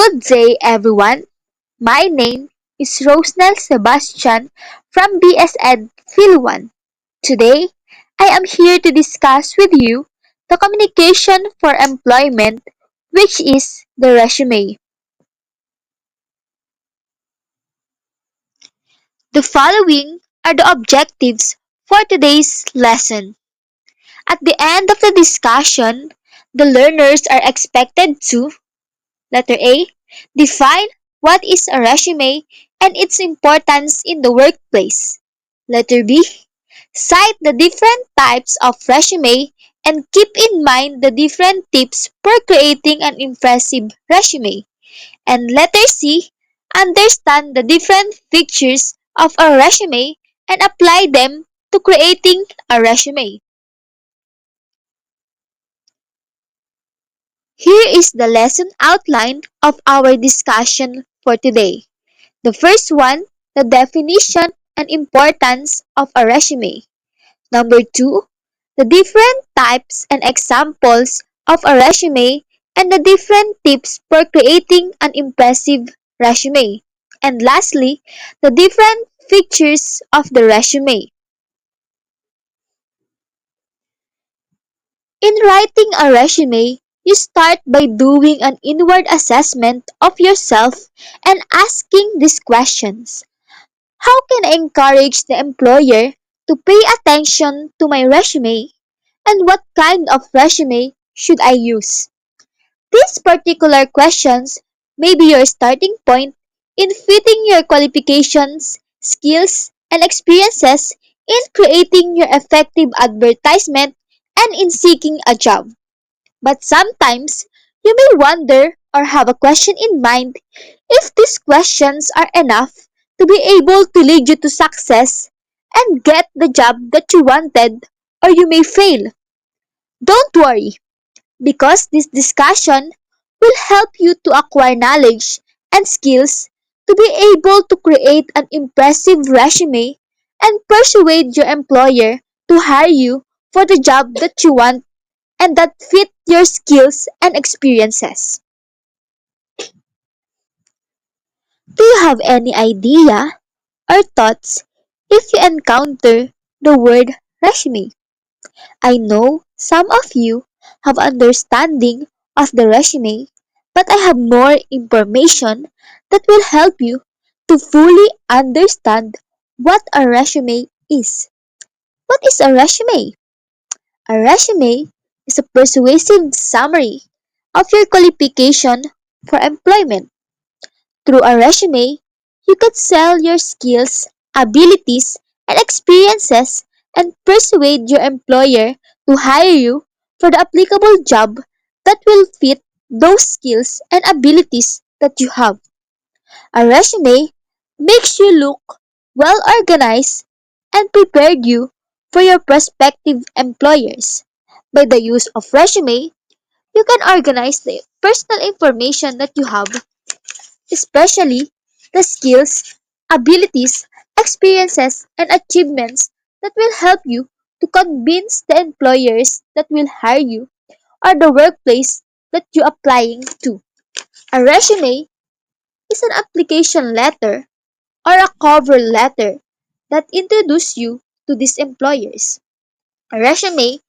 Good day, everyone. My name is Rosnel Sebastian from BS Ed Phil 1. Today, I am here to discuss with you the communication for employment, which is the resume. The following are the objectives for today's lesson. At the end of the discussion, the learners are expected to Letter A. Define what is a resume and its importance in the workplace. Letter B. Cite the different types of resume and keep in mind the different tips for creating an impressive resume. And letter C. Understand the different features of a resume and apply them to creating a resume. Here is the lesson outline of our discussion for today. The first one, the definition and importance of a resume. Number two, the different types and examples of a resume and the different tips for creating an impressive resume. And lastly, the different features of the resume. In writing a resume, you start by doing an inward assessment of yourself and asking these questions. How can I encourage the employer to pay attention to my resume? And what kind of resume should I use? These particular questions may be your starting point in fitting your qualifications, skills, and experiences in creating your effective advertisement and in seeking a job. But sometimes you may wonder or have a question in mind if these questions are enough to be able to lead you to success and get the job that you wanted, or you may fail. Don't worry, because this discussion will help you to acquire knowledge and skills to be able to create an impressive resume and persuade your employer to hire you for the job that you want and that fit your skills and experiences. Do you have any idea or thoughts if you encounter the word resume? I know some of you have understanding of the resume, but I have more information that will help you to fully understand what a resume is. What is a resume? A resume is a persuasive summary of your qualification for employment. Through a resume, you can sell your skills, abilities, and experiences and persuade your employer to hire you for the applicable job that will fit those skills and abilities that you have. A resume makes you look well organized and prepared you for your prospective employers. By the use of resume, you can organize the personal information that you have, especially the skills, abilities, experiences, and achievements that will help you to convince the employers that will hire you or the workplace that you're applying to. A resume is an application letter or a cover letter that introduces you to these employers. A resume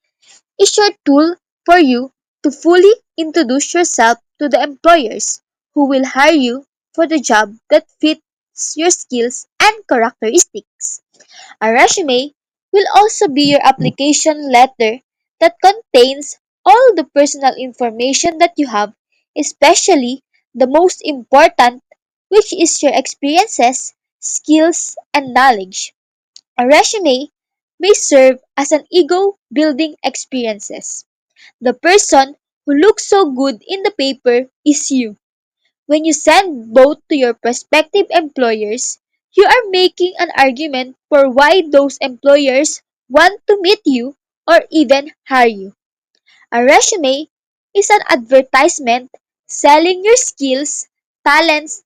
is your tool for you to fully introduce yourself to the employers who will hire you for the job that fits your skills and characteristics. A resume will also be your application letter that contains all the personal information that you have, especially the most important, which is your experiences, skills, and knowledge. A resume may serve as an ego building experiences. The person who looks so good in the paper is you. When you send both to your prospective employers, you are making an argument for why those employers want to meet you or even hire you. A resume is an advertisement selling your skills, talents,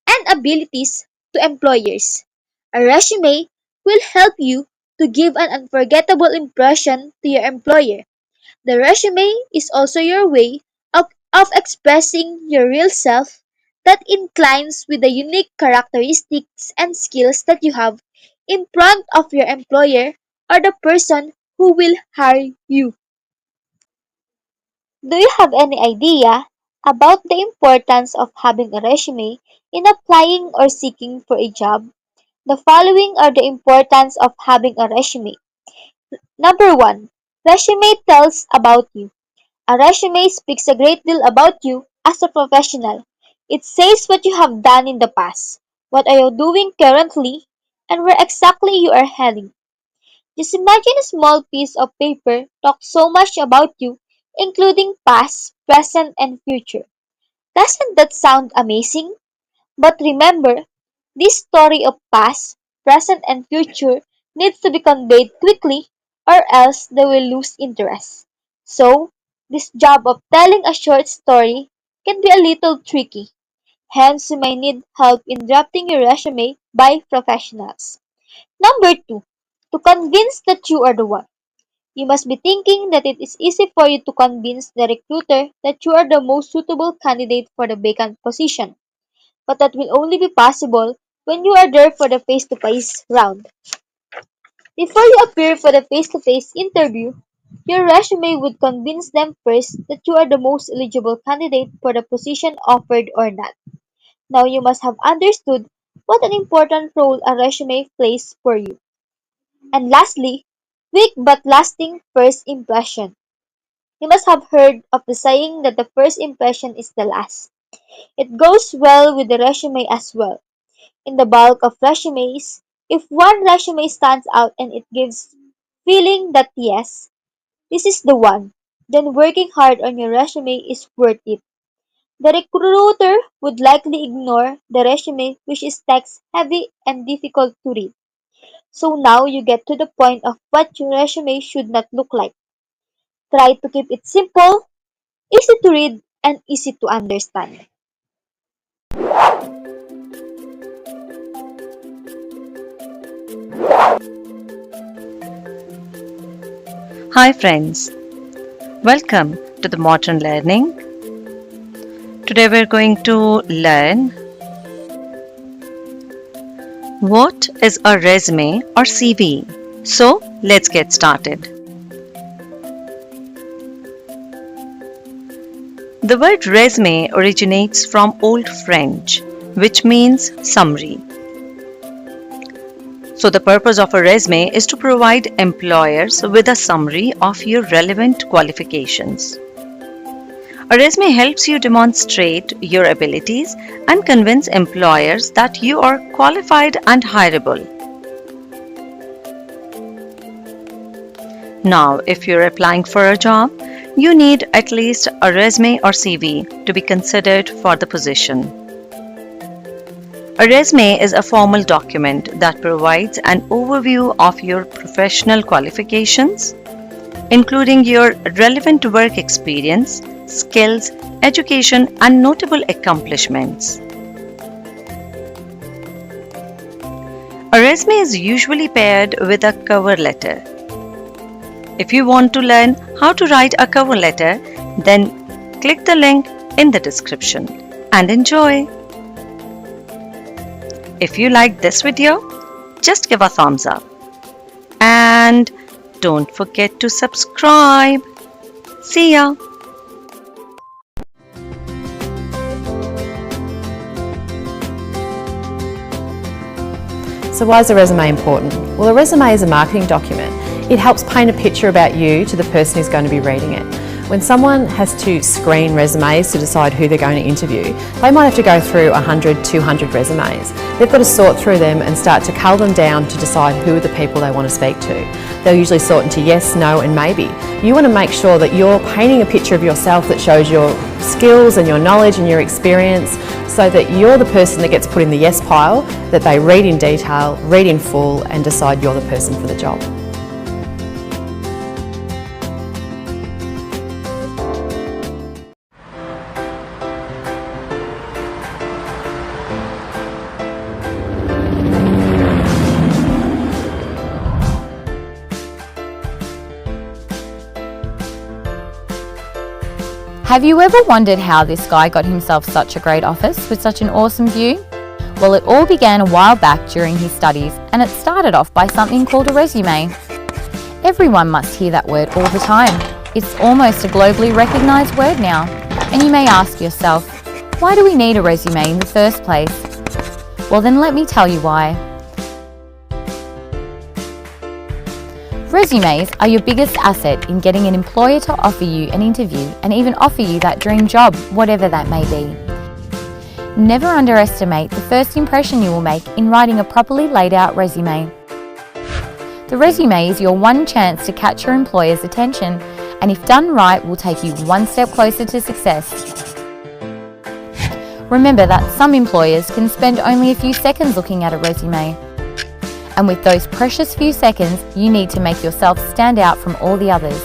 and abilities to employers. A resume will help you to give an unforgettable impression to your employer. The resume is also your way of expressing your real self, that inclines with the unique characteristics and skills that you have in front of your employer or the person who will hire you. Do you have any idea about the importance of having a resume in applying or seeking for a job? The following are the importance of having a resume. Number 1. Resume tells about you. A resume speaks a great deal about you as a professional. It says what you have done in the past, what are you doing currently, and where exactly you are heading. Just imagine a small piece of paper talks so much about you, including past, present, and future. Doesn't that sound amazing? But remember, this story of past, present, and future needs to be conveyed quickly or else they will lose interest. So, this job of telling a short story can be a little tricky. Hence, you may need help in drafting your resume by professionals. Number 2. To convince that you are the one. You must be thinking that it is easy for you to convince the recruiter that you are the most suitable candidate for the vacant position, but that will only be possible when you are there for the face-to-face round. Before you appear for the face-to-face interview, your resume would convince them first that you are the most eligible candidate for the position offered or not. Now you must have understood what an important role a resume plays for you. And lastly, weak but lasting first impression. You must have heard of the saying that the first impression is the last. It goes well with the resume as well. In the bulk of resumes, if one resume stands out and it gives feeling that yes, this is the one, then working hard on your resume is worth it. The recruiter would likely ignore the resume which is text heavy and difficult to read. So now you get to the point of what your resume should not look like. Try to keep it simple, easy to read, and easy to understand. Hi friends, welcome to the Modern Learning. Today we're going to learn what is a resume or CV. So let's get started. The word resume originates from Old French, which means summary. So the purpose of a resume is to provide employers with a summary of your relevant qualifications. A resume helps you demonstrate your abilities and convince employers that you are qualified and hireable. Now, if you're applying for a job, you need at least a resume or CV to be considered for the position. A resume is a formal document that provides an overview of your professional qualifications, including your relevant work experience, skills, education, and notable accomplishments. A resume is usually paired with a cover letter. If you want to learn how to write a cover letter, then click the link in the description and enjoy. If you like this video, just give a thumbs up. And don't forget to subscribe. See ya! So why is a resume important? Well, a resume is a marketing document. It helps paint a picture about you to the person who's going to be reading it. When someone has to screen resumes to decide who they're going to interview, they might have to go through 100, 200 resumes. They've got to sort through them and start to cull them down to decide who are the people they want to speak to. They'll usually sort into yes, no and maybe. You want to make sure that you're painting a picture of yourself that shows your skills and your knowledge and your experience, so that you're the person that gets put in the yes pile, that they read in detail, read in full and decide you're the person for the job. Have you ever wondered how this guy got himself such a great office with such an awesome view? Well, it all began a while back during his studies, and it started off by something called a resume. Everyone must hear that word all the time. It's almost a globally recognised word now. And you may ask yourself, why do we need a resume in the first place? Well, then let me tell you why. Resumes are your biggest asset in getting an employer to offer you an interview and even offer you that dream job, whatever that may be. Never underestimate the first impression you will make in writing a properly laid out resume. The resume is your one chance to catch your employer's attention, and if done right, will take you one step closer to success. Remember that some employers can spend only a few seconds looking at a resume. And with those precious few seconds, you need to make yourself stand out from all the others.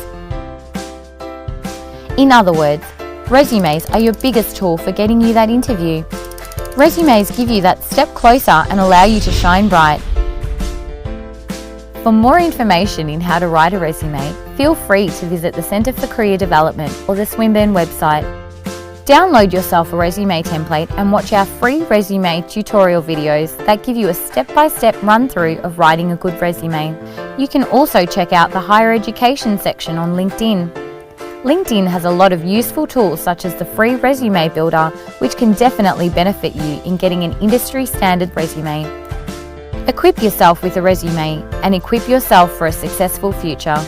In other words, resumes are your biggest tool for getting you that interview. Resumes give you that step closer and allow you to shine bright. For more information in how to write a resume, feel free to visit the Centre for Career Development or the Swinburne website. Download yourself a resume template and watch our free resume tutorial videos that give you a step-by-step run-through of writing a good resume. You can also check out the higher education section on LinkedIn. LinkedIn has a lot of useful tools such as the free resume builder, which can definitely benefit you in getting an industry standard resume. Equip yourself with a resume and equip yourself for a successful future.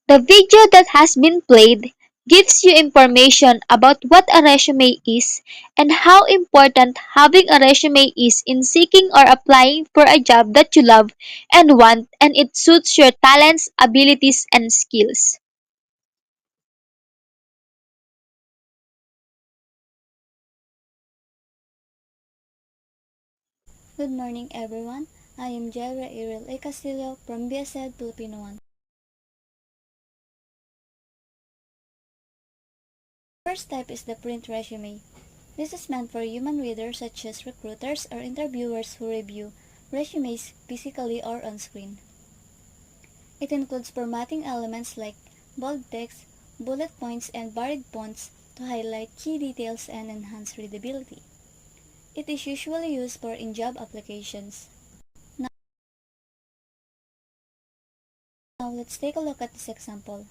The video that has been played gives you information about what a resume is and how important having a resume is in seeking or applying for a job that you love and want and it suits your talents, abilities, and skills. Good morning everyone. I am Jaira Iril A. Castillo from BSED Filipino 1. First type is the print resume. This is meant for human readers such as recruiters or interviewers who review resumes physically or on screen. It includes formatting elements like bold text, bullet points, and varied fonts to highlight key details and enhance readability. It is usually used for in-job applications. Now let's take a look at this example.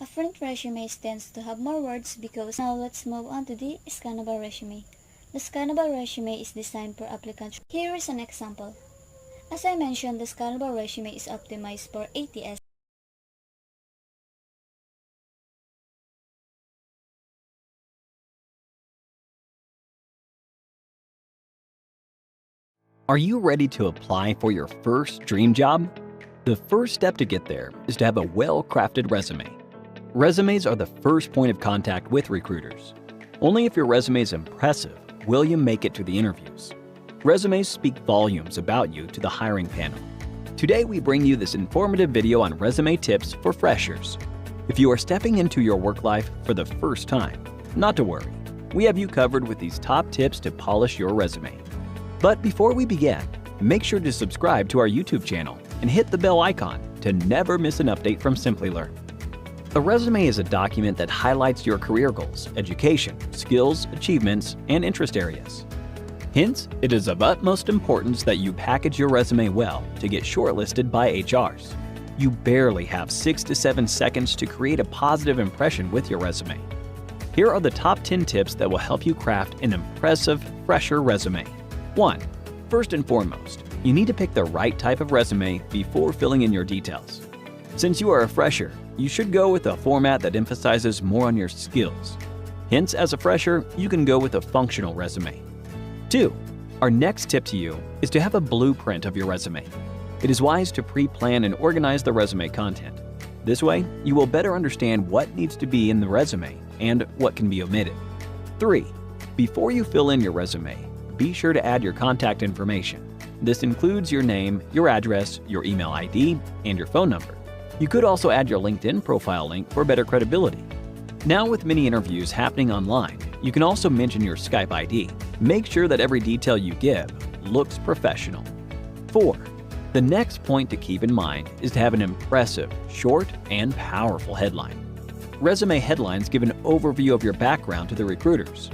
A print resume tends to have more words because now let's move on to the scannable resume. The scannable resume is designed for applicants. Here is an example. As I mentioned, the scannable resume is optimized for ATS. Are you ready to apply for your first dream job? The first step to get there is to have a well-crafted resume. Resumes are the first point of contact with recruiters. Only if your resume is impressive will you make it to the interviews. Resumes speak volumes about you to the hiring panel. Today we bring you this informative video on resume tips for freshers. If you are stepping into your work life for the first time, not to worry. We have you covered with these top tips to polish your resume. But before we begin, make sure to subscribe to our YouTube channel and hit the bell icon to never miss an update from Simplylearn. A resume is a document that highlights your career goals, education, skills, achievements, and interest areas. Hence, it is of utmost importance that you package your resume well to get shortlisted by HRs. You barely have 6 to 7 seconds to create a positive impression with your resume. Here are the top 10 tips that will help you craft an impressive, fresher resume. 1. First and foremost, you need to pick the right type of resume before filling in your details. Since you are a fresher, you should go with a format that emphasizes more on your skills. Hence, as a fresher, you can go with a functional resume. 2. Our next tip to you is to have a blueprint of your resume. It is wise to pre-plan and organize the resume content. This way, you will better understand what needs to be in the resume and what can be omitted. 3. Before you fill in your resume, be sure to add your contact information. This includes your name, your address, your email ID, and your phone number. You could also add your LinkedIn profile link for better credibility. Now with many interviews happening online, you can also mention your Skype ID. Make sure that every detail you give, looks professional. 4. The next point to keep in mind is to have an impressive, short, and powerful headline. Resume headlines give an overview of your background to the recruiters.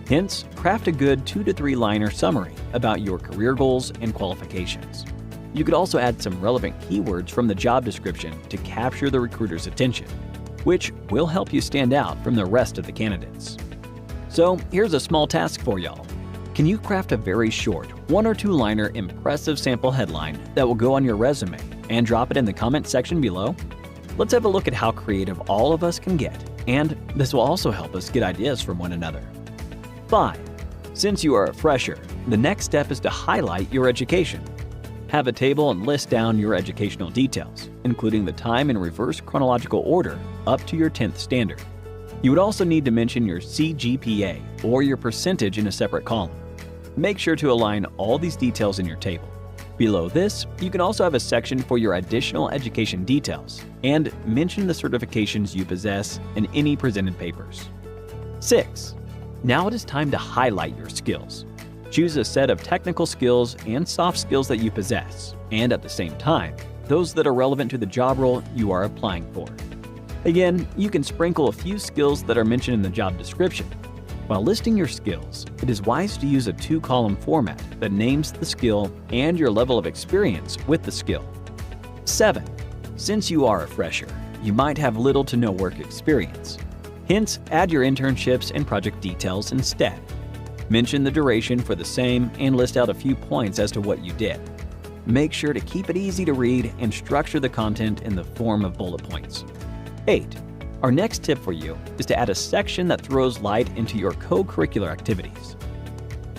Hence, craft a good 2 to 3 liner summary about your career goals and qualifications. You could also add some relevant keywords from the job description to capture the recruiter's attention, which will help you stand out from the rest of the candidates. So here's a small task for y'all. Can you craft a very short 1 or 2 liner impressive sample headline that will go on your resume and drop it in the comment section below? Let's have a look at how creative all of us can get, and this will also help us get ideas from one another. 5. Since you are a fresher, the next step is to highlight your education. Have a table and list down your educational details, including the time in reverse chronological order up to your 10th standard. You would also need to mention your CGPA or your percentage in a separate column. Make sure to align all these details in your table. Below this, you can also have a section for your additional education details and mention the certifications you possess in any presented papers. 6. Now it is time to highlight your skills. Choose a set of technical skills and soft skills that you possess, and at the same time, those that are relevant to the job role you are applying for. Again, you can sprinkle a few skills that are mentioned in the job description. While listing your skills, it is wise to use a 2-column format that names the skill and your level of experience with the skill. 7. Since you are a fresher, you might have little to no work experience. Hence, add your internships and project details instead. Mention the duration for the same and list out a few points as to what you did. Make sure to keep it easy to read and structure the content in the form of bullet points. 8. Our next tip for you is to add a section that throws light into your co-curricular activities.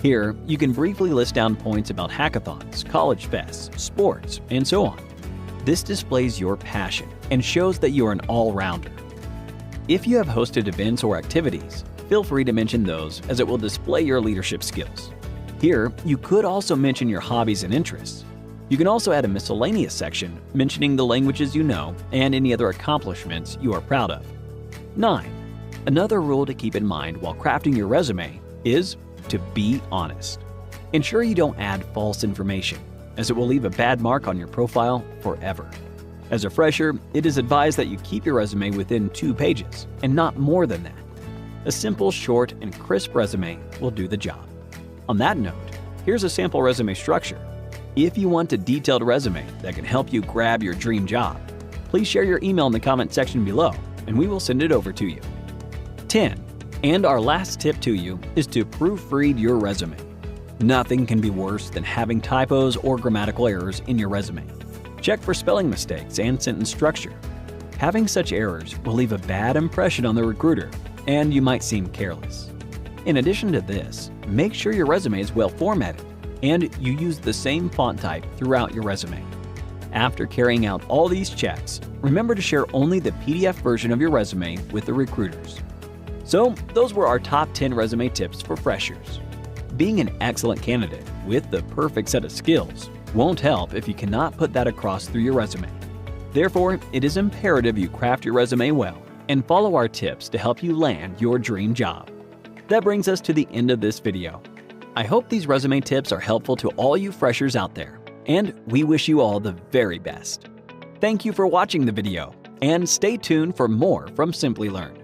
Here, you can briefly list down points about hackathons, college fests, sports, and so on. This displays your passion and shows that you are an all-rounder. If you have hosted events or activities, feel free to mention those as it will display your leadership skills. Here, you could also mention your hobbies and interests. You can also add a miscellaneous section mentioning the languages you know and any other accomplishments you are proud of. 9. Another rule to keep in mind while crafting your resume is to be honest. Ensure you don't add false information, as it will leave a bad mark on your profile forever. As a fresher, it is advised that you keep your resume within 2 pages and not more than that. A simple, short, and crisp resume will do the job. On that note, here's a sample resume structure. If you want a detailed resume that can help you grab your dream job, please share your email in the comment section below and we will send it over to you. 10. And our last tip to you is to proofread your resume. Nothing can be worse than having typos or grammatical errors in your resume. Check for spelling mistakes and sentence structure. Having such errors will leave a bad impression on the recruiter, and you might seem careless. In addition to this, make sure your resume is well formatted and you use the same font type throughout your resume. After carrying out all these checks, remember to share only the PDF version of your resume with the recruiters. So, those were our top 10 resume tips for freshers. Being an excellent candidate with the perfect set of skills won't help if you cannot put that across through your resume. Therefore, it is imperative you craft your resume well and follow our tips to help you land your dream job. That brings us to the end of this video. I hope these resume tips are helpful to all you freshers out there, and we wish you all the very best. Thank you for watching the video, and stay tuned for more from Simply Learn.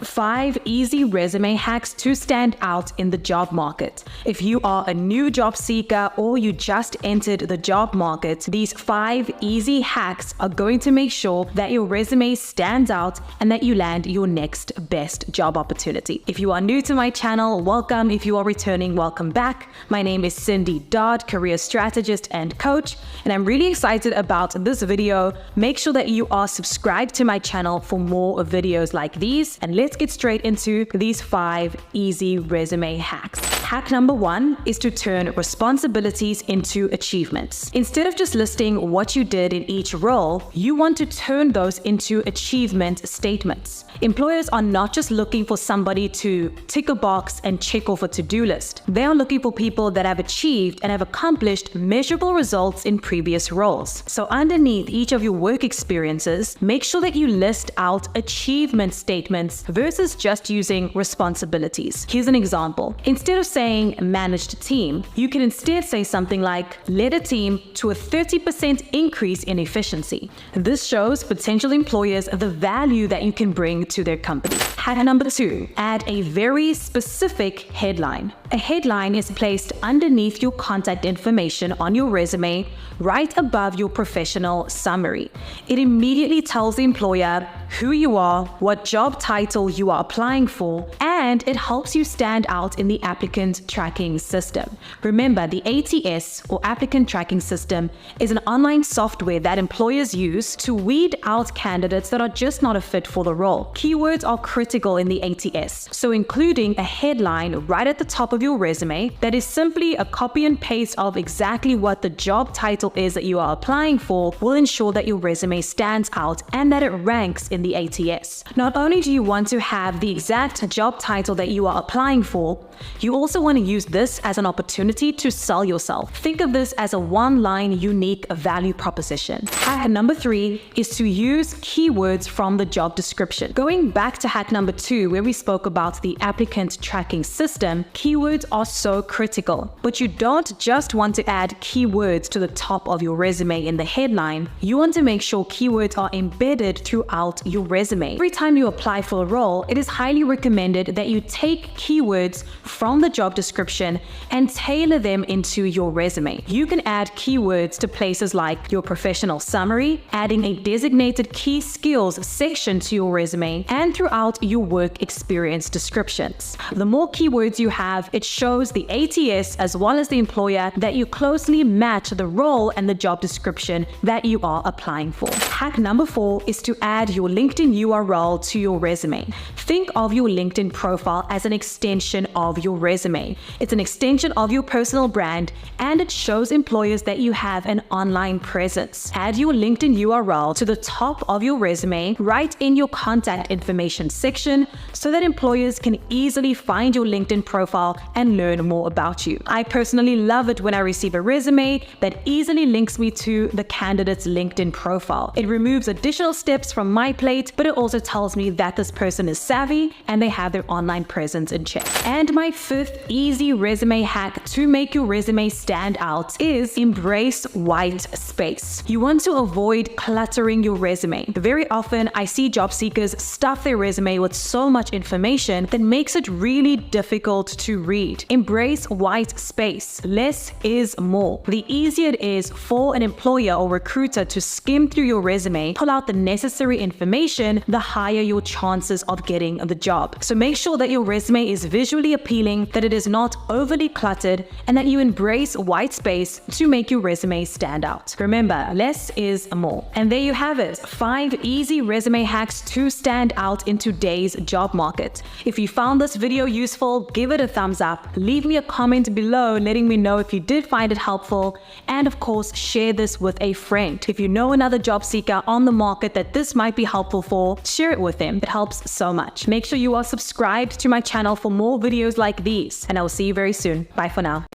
5 easy resume hacks to stand out in the job market. If you are a new job seeker or you just entered the job market, these 5 easy hacks are going to make sure that your resume stands out and that you land your next best job opportunity. If you are new to my channel, welcome. If you are returning, welcome back. My name is Cindy Dodd, career strategist and coach, and I'm really excited about this video. Make sure that you are subscribed to my channel for more videos like these, and let's get get straight into these 5 easy resume hacks. Hack number 1 is to turn responsibilities into achievements. Instead of just listing what you did in each role, you want to turn those into achievement statements. Employers are not just looking for somebody to tick a box and check off a to-do list. They are looking for people that have achieved and have accomplished measurable results in previous roles. So underneath each of your work experiences, make sure that you list out achievement statements versus just using responsibilities. Here's an example. Instead of saying managed a team, you can instead say something like led a team to a 30% increase in efficiency. This shows potential employers the value that you can bring to their company. Hack number 2, add a very specific headline. A headline is placed underneath your contact information on your resume, right above your professional summary. It immediately tells the employer who you are, what job title you are applying for, and it helps you stand out in the applicant tracking system. Remember, the ATS or applicant tracking system is an online software that employers use to weed out candidates that are just not a fit for the role. Keywords are critical in the ATS, so including a headline right at the top of your resume that is simply a copy and paste of exactly what the job title is that you are applying for will ensure that your resume stands out and that it ranks in the ATS. Not only do you want to have the exact job title that you are applying for, you also want to use this as an opportunity to sell yourself. Think of this as a one-line unique value proposition. Hack number 3 is to use keywords from the job description. Going back to hack number 2, where we spoke about the applicant tracking system, keywords are so critical. But you don't just want to add keywords to the top of your resume in the headline. You want to make sure keywords are embedded throughout your resume. Every time you apply for a role, it is highly recommended that you take keywords from the job description and tailor them into your resume. You can add keywords to places like your professional summary, adding a designated key skills section to your resume, and throughout your work experience descriptions. The more keywords you have, it shows the ATS as well as the employer that you closely match the role and the job description that you are applying for. Hack number 4 is to add your LinkedIn URL to your resume. Think of your LinkedIn profile as an extension of your resume. It's an extension of your personal brand, and it shows employers that you have an online presence. Add your LinkedIn URL to the top of your resume, right in your contact information section, so that employers can easily find your LinkedIn profile and learn more about you. I personally love it when I receive a resume that easily links me to the candidate's LinkedIn profile. It removes additional steps from my plate, but it also tells me that this person is savvy and they have their online presence in check. And my 5th easy resume hack to make your resume stand out is embrace white space. You want to avoid cluttering your resume. Very often, I see job seekers stuff their resume with so much information that makes it really difficult to read. Embrace white space. Less is more. The easier it is for an employer or recruiter to skim through your resume, pull out the necessary information, the higher your chances of getting the job. So make sure that your resume is visually appealing, that it is not overly cluttered, and that you embrace white space to make your resume stand out. Remember, less is more. And there you have it, 5 easy resume hacks to stand out in today's job market. If you found this video useful, give it a thumbs up, leave me a comment below letting me know if you did find it helpful, and of course share this with a friend. If you know another job seeker on the market that this might be helpful for, share it with them. It helps so much. Make sure you are subscribed to my channel for more videos like these, and I will see you very soon. Bye for now.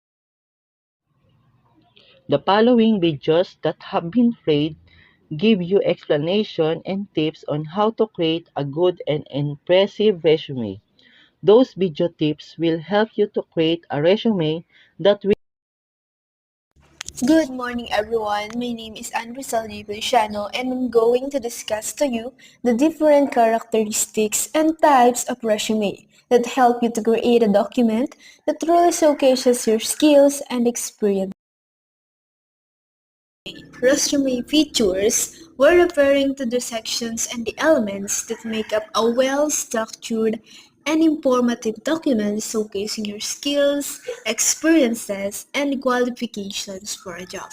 The following videos that have been played give you explanation and tips on how to create a good and impressive resume. Those video tips will help you to create a resume that will. Good morning, everyone. My name is Anrisaldi Feliciano, and I'm going to discuss to you the different characteristics and types of resume that help you to create a document that truly showcases your skills and experience. Resume features, we're referring to the sections and the elements that make up a well-structured and informative document showcasing your skills, experiences, and qualifications for a job.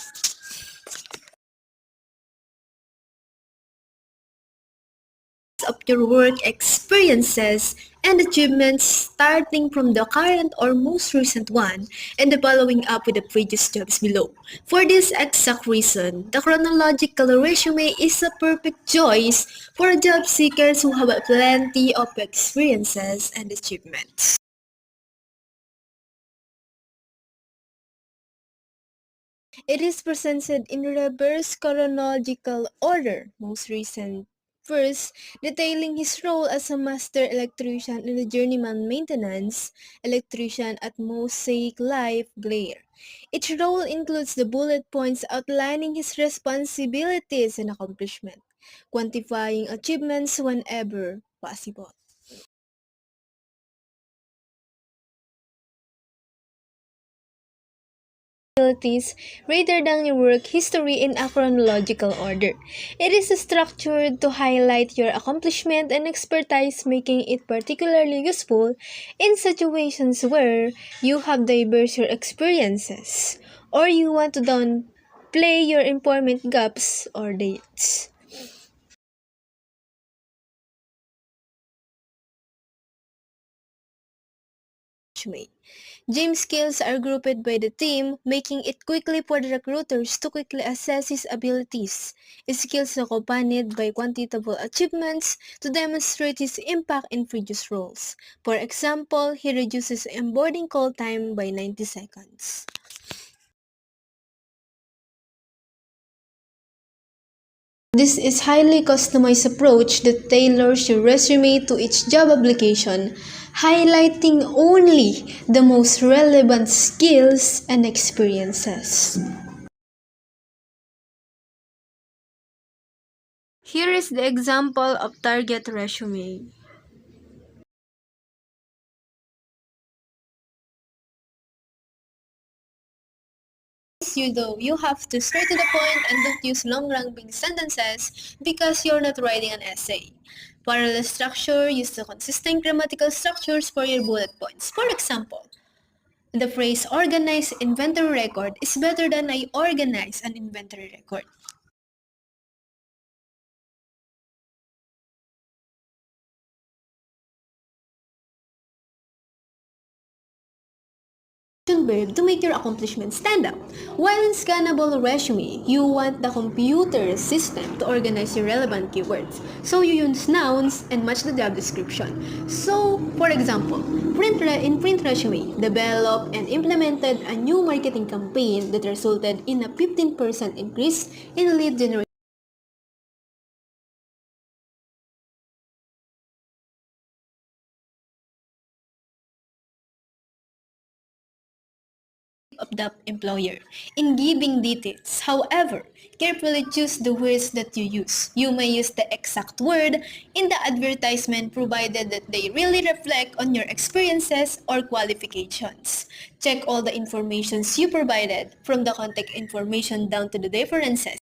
of your work experiences and achievements starting from the current or most recent one and the following up with the previous jobs below. For this exact reason, the chronological resume is a perfect choice for job seekers who have plenty of experiences and achievements. It is presented in reverse chronological order, most recent. First, detailing his role as a master electrician in the journeyman maintenance electrician at Mosaic Life Glare. Each role includes the bullet points outlining his responsibilities and accomplishment, quantifying achievements whenever possible. Abilities rather than your work history in a chronological order. It is structured to highlight your accomplishment and expertise, making it particularly useful in situations where you have diverse your experiences or you want to downplay your employment gaps or dates. Gym skills are grouped by the team, making it quickly for the recruiters to quickly assess his abilities. Skills accompanied by quantifiable achievements to demonstrate his impact in previous roles. For example, he reduces onboarding call time by 90 seconds. This is highly customized approach that tailors your resume to each job application, highlighting only the most relevant skills and experiences. Here is the example of target resume. You have to straight to the point and don't use long rambling sentences because you're not writing an essay. Parallel structure, use the consistent grammatical structures for your bullet points. For example, the phrase organize inventory record is better than I organize an inventory record. Verb to make your accomplishment stand out. While in scannable resume, you want the computer system to organize your relevant keywords. So you use nouns and match the job description. So, for example, in print resume, developed and implemented a new marketing campaign that resulted in a 15% increase in lead generation of the employer. In giving details, however, carefully choose the words that you use. You may use the exact word in the advertisement provided that they really reflect on your experiences or qualifications. Check all the informations you provided from the contact information down to the differences.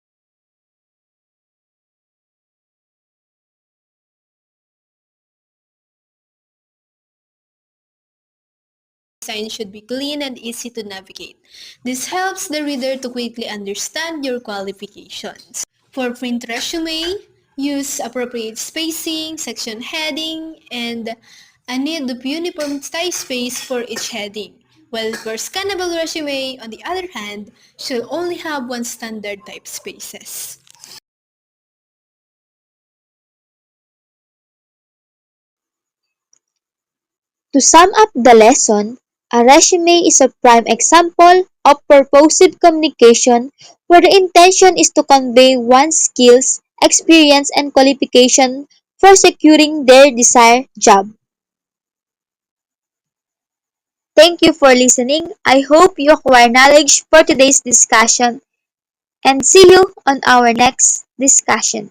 Design should be clean and easy to navigate. This helps the reader to quickly understand your qualifications. For print resume, use appropriate spacing, section heading, and a need of uniform size space for each heading. While for scannable resume, on the other hand, should only have one standard type spaces. To sum up the lesson, a resume is a prime example of purposive communication where the intention is to convey one's skills, experience, and qualification for securing their desired job. Thank you for listening. I hope you acquire knowledge for today's discussion and see you on our next discussion.